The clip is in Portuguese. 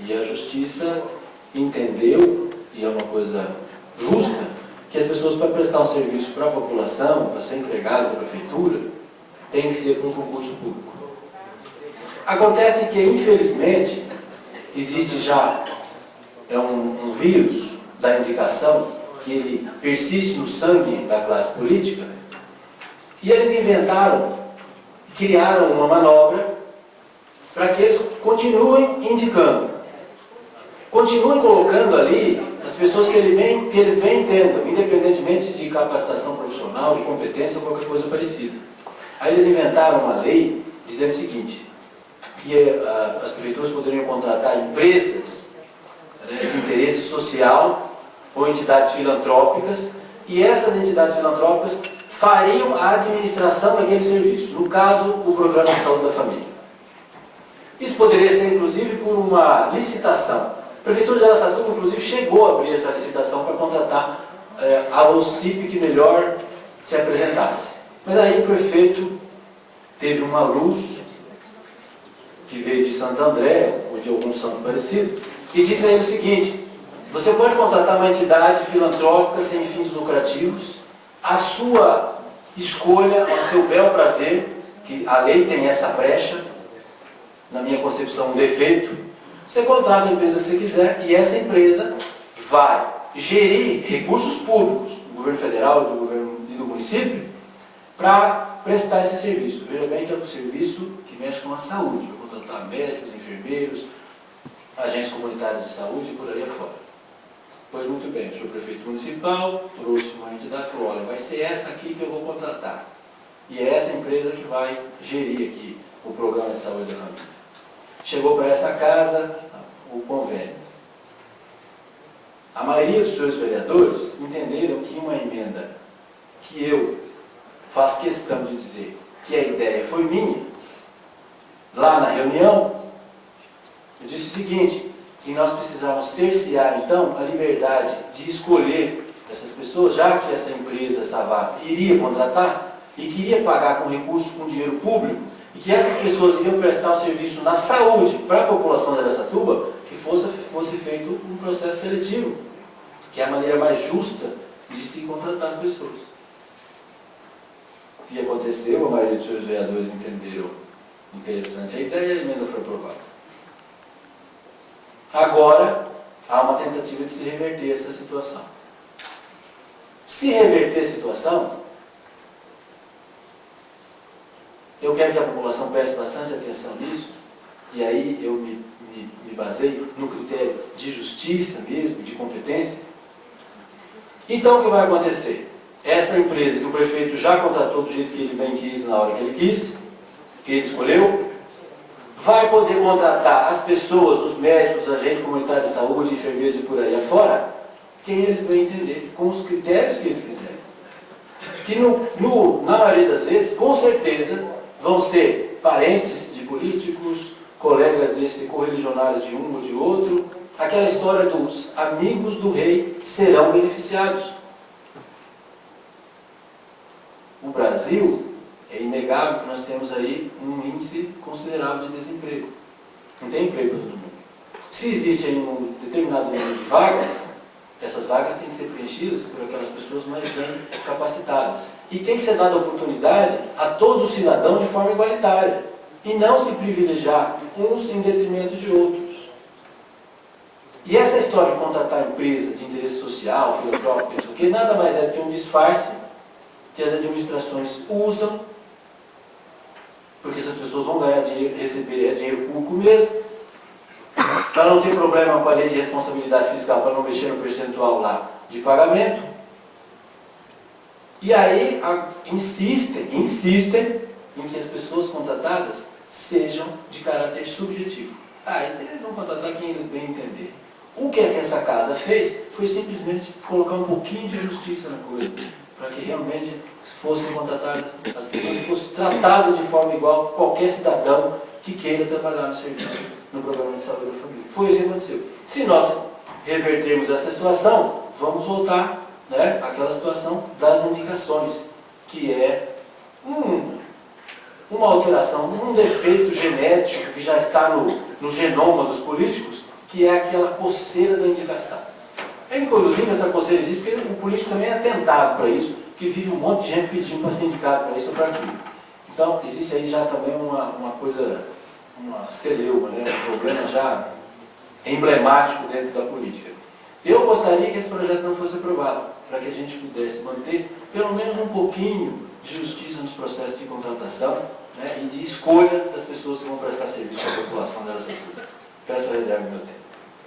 E a justiça entendeu, e é uma coisa justa, que as pessoas, para prestar um serviço para a população, para ser empregado da prefeitura, tem que ser com concurso público. Acontece que, infelizmente, existe já um vírus da indicação, que ele persiste no sangue da classe política, e eles inventaram, criaram uma manobra para que eles continuem indicando, continuem colocando ali as pessoas que eles bem entendam, independentemente de capacitação profissional, de competência ou qualquer coisa parecida. Aí eles inventaram uma lei dizendo o seguinte, que as prefeituras poderiam contratar empresas, né, de interesse social ou entidades filantrópicas, e essas entidades filantrópicas fariam a administração daquele serviço, no caso, o Programa de Saúde da Família. Isso poderia ser, inclusive, por uma licitação. A Prefeitura de Araçatuba, inclusive, chegou a abrir essa licitação para contratar a OCIP que melhor se apresentasse. Mas aí o prefeito teve uma luz que veio de Santo André, ou de algum santo parecido, e disse a ele o seguinte: você pode contratar uma entidade filantrópica sem fins lucrativos, a sua escolha, ao seu bel prazer, que a lei tem essa brecha, na minha concepção um defeito, você contrata a empresa que você quiser e essa empresa vai gerir recursos públicos do governo federal, do governo e do município para prestar esse serviço. Veja bem que é um serviço que mexe com a saúde, vai contratar médicos, enfermeiros, agentes comunitários de saúde e por aí afora. Pois muito bem, o senhor prefeito municipal trouxe uma entidade e falou, olha, vai ser essa aqui que eu vou contratar. E é essa empresa que vai gerir aqui o programa de saúde da família. Chegou para essa casa o convênio. A maioria dos seus vereadores entenderam que uma emenda que eu faço questão de dizer que a ideia foi minha, lá na reunião, eu disse o seguinte, que nós precisamos cercear, então, a liberdade de escolher essas pessoas, já que essa empresa, essa vaga, iria contratar e queria pagar com recursos, com dinheiro público, e que essas pessoas iriam prestar um serviço na saúde para a população de Araçatuba, que fosse feito um processo seletivo, que é a maneira mais justa de se contratar as pessoas. O que aconteceu, a maioria dos seus vereadores entenderam interessante a ideia e a emenda foi aprovada. Agora, há uma tentativa de se reverter essa situação. Se reverter a situação, eu quero que a população preste bastante atenção nisso, e aí eu me baseio no critério de justiça mesmo, de competência. Então, o que vai acontecer? Essa empresa que o prefeito já contratou do jeito que ele bem quis, na hora que ele quis, que ele escolheu, vai poder contratar as pessoas, os médicos, os agentes comunitários de saúde, enfermeiros e por aí afora, quem eles bem entender, com os critérios que eles quiserem. Que na maioria das vezes, com certeza, vão ser parentes de políticos, colegas desse correligionários de um ou de outro, aquela história dos amigos do rei serão beneficiados. O Brasil, é inegável que nós temos aí um índice considerável de desemprego. Não tem emprego para todo mundo. Se existe aí um determinado número de vagas, essas vagas têm que ser preenchidas por aquelas pessoas mais bem capacitadas. E tem que ser dada oportunidade a todo cidadão de forma igualitária. E não se privilegiar uns em detrimento de outros. E essa história de contratar empresa de interesse social, filantrópico, isso aqui, nada mais é do que um disfarce que as administrações usam, porque essas pessoas vão ganhar dinheiro, receber dinheiro público mesmo, para não ter problema com a lei de responsabilidade fiscal, para não mexer no percentual lá de pagamento. E aí insistem em que as pessoas contratadas sejam de caráter subjetivo. Eles vão contratar quem eles bem entenderem. O que é que essa casa fez foi simplesmente colocar um pouquinho de justiça na coisa, para que realmente fossem contratadas as pessoas e fossem tratadas de forma igual a qualquer cidadão que queira trabalhar no serviço, no programa de saúde da família. Foi isso que aconteceu. Se nós revertermos essa situação, vamos voltar, né, àquela situação das indicações, que é uma alteração, um defeito genético que já está no genoma dos políticos, que é aquela coceira da indicação. Inclusive, essa coceira existe porque o político também é tentado para isso, que vive um monte de gente pedindo para ser indicado para isso ou para aquilo. Então, existe aí já também uma coisa, uma celeuma, né? Um problema já emblemático dentro da política. Eu gostaria que esse projeto não fosse aprovado, para que a gente pudesse manter pelo menos um pouquinho de justiça nos processos de contratação, né, e de escolha das pessoas que vão prestar serviço para a população dessa cultura. Peço a reserva do meu tempo.